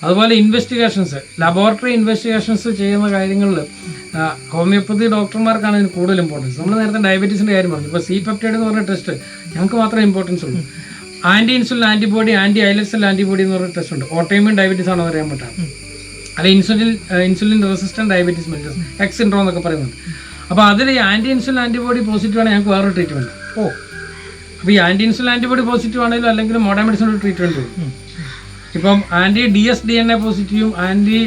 അതുപോലെ investigations, laboratory investigations ചെയ്യുന്ന കാര്യങ്ങളിൽ ഹോമിയോപ്പതി ഡോക്ടർമാർക്കാണ് ഇതിന് കൂടുതൽ ഇമ്പോർട്ടൻസ്. നമ്മൾ നേരത്തെ ഡയബറ്റീസിൻ്റെ കാര്യം പറഞ്ഞു. ഇപ്പോൾ C-പെപ്റ്റൈഡ് എന്ന് പറഞ്ഞ ടെസ്റ്റ് ഞങ്ങൾക്ക് മാത്രമേ ഇമ്പോർട്ടൻസ് ഉള്ളൂ. Anti insulin antibody, anti islet cell antibody എന്ന് പറഞ്ഞ ടെസ്റ്റ് ഉണ്ട്. ഓട്ടോഇമ്യൂൺ ഡയബറ്റീസ് ആണെന്ന് അറിയാൻ പറ്റാണ്. അല്ല insulin resistant diabetes mellitus, X syndrome എന്നൊക്കെ പറയുന്നുണ്ട്. അപ്പോൾ അതിൽ ഈ ആൻറ്റി ഇൻസുലിൻ ആൻറ്റിബോഡി പോസിറ്റീവ് ആണെങ്കിൽ ഞങ്ങൾക്ക് വേറൊരു ട്രീറ്റ്മെൻറ്റ്. അപ്പോൾ ഈ ആൻറ്റി ഇൻസുലിൻ ആൻറ്റിബോഡി പോസിറ്റീവ് ആണെങ്കിലും അല്ലെങ്കിൽ മോഡേൺ മെഡിസിൻ ഒരു ട്രീറ്റ്മെൻറ്റ് വരും. ഇപ്പം ആൻറ്റി DS-DNA പോസിറ്റീവും ആൻറ്റി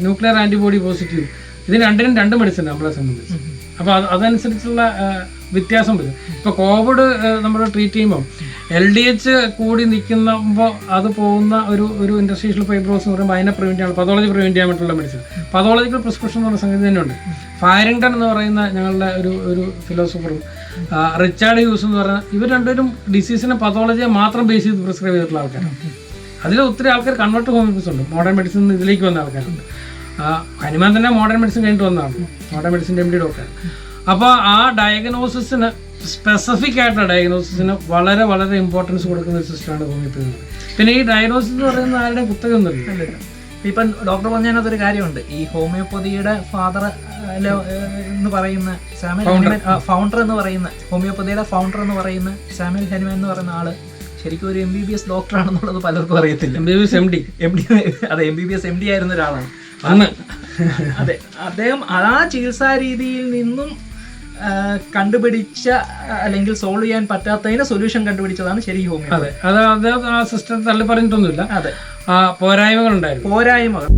ന്യൂക്ലിയർ ആൻറ്റിബോഡി പോസിറ്റീവും, ഇതിന് രണ്ടിനും രണ്ട് മെഡിസിൻ നമ്മളെ സംബന്ധിച്ച്. അപ്പോൾ അതനുസരിച്ചുള്ള വ്യത്യാസം വരും. ഇപ്പോൾ കോവിഡ് നമ്മൾ ട്രീറ്റ് ചെയ്യുമ്പോൾ LDH കൂടി നിൽക്കുമ്പോൾ അത് പോകുന്ന ഒരു ഇൻറ്റർസ്റ്റീഷ്യൽ ഫൈബ്രോസ് എന്ന് പറയുമ്പോൾ അതിനെ പ്രിവെൻറ്റ് ചെയ്യാൻ, പതോളജി പ്രിവെൻറ്റ് ചെയ്യാൻ വേണ്ടിയിട്ടുള്ള മെഡിസിൻ, പതോളജിക്കൽ പ്രിസ്ക്രിപ്ഷൻ എന്ന് പറയുന്ന സംഗതി തന്നെയുണ്ട്. ഫാരിങ്ടൺ എന്ന് പറയുന്ന ഞങ്ങളുടെ ഒരു ഫിലോസഫറും റിച്ചാർഡ് ഹ്യൂസ് എന്ന് പറയുന്ന ഇവർ രണ്ടുപേരും ഡിസീസിനെ പതോളജിയെ മാത്രം ബേസ് ചെയ്ത് പ്രിസ്ക്രൈബ് ചെയ്തിട്ടുള്ള ആൾക്കാരാണ്. അതിൽ ഒത്തിരി ആൾക്കാർ കൺവേർട്ട് ഹോമിയോപ്പതിസ് ഉണ്ട്. മോഡേൺ മെഡിസിൻ ഇതിലേക്ക് വന്ന ആൾക്കാരുണ്ട്. ഹനുമാൻ തന്നെ മോഡേൺ മെഡിസിൻ കഴിഞ്ഞിട്ട് വന്നതാണ്, മോഡേൺ മെഡിസിൻ്റെ MD ഡോക്ടർ. അപ്പോൾ ആ ഡയഗ്നോസിസിന്, സ്പെസിഫിക് ആയിട്ടുള്ള ഡയഗ്നോസിസിന് വളരെ വളരെ ഇമ്പോർട്ടൻസ് കൊടുക്കുന്ന ഒരു സിസ്റ്റമാണ് ഹോമിയോപ്പതി. പിന്നെ ഈ ഡയഗ്നോസിസ് എന്ന് പറയുന്നത് ആരുടെയും കുത്തകയൊന്നുമില്ല. ഇപ്പം ഡോക്ടർ പറഞ്ഞതിനകത്തൊരു കാര്യമുണ്ട്. ഈ ഹോമിയോപ്പതിയുടെ ഫാദർ എന്ന് പറയുന്ന ഫൗണ്ടർ എന്ന് പറയുന്ന, ഹോമിയോപ്പതിയുടെ ഫൗണ്ടർ എന്ന് പറയുന്ന സാമുവൽ ഹനുമാൻ എന്ന് പറയുന്ന ആള് ശരിക്കും ഒരു MBBS ഡോക്ടറാണെന്നുള്ളത് പലർക്കും അറിയത്തില്ല. MD അതെ, MBBS MD ആയിരുന്ന ഒരാളാണ് അന്ന്. അതെ, അദ്ദേഹം ആ ചികിത്സാ രീതിയിൽ നിന്നും കണ്ടുപിടിച്ച അല്ലെങ്കിൽ സോൾവ് ചെയ്യാൻ പറ്റാത്തതിന് സൊല്യൂഷൻ കണ്ടുപിടിച്ചതാണ് ശരി ഹോമിയോ. അതെ, അത് അദ്ദേഹം ആ സിസ്റ്റം തള്ളി പറഞ്ഞിട്ടൊന്നുമില്ല. അതെ, പോരായ്മകൾ ഉണ്ടായിരുന്നു. പോരായ്മകൾ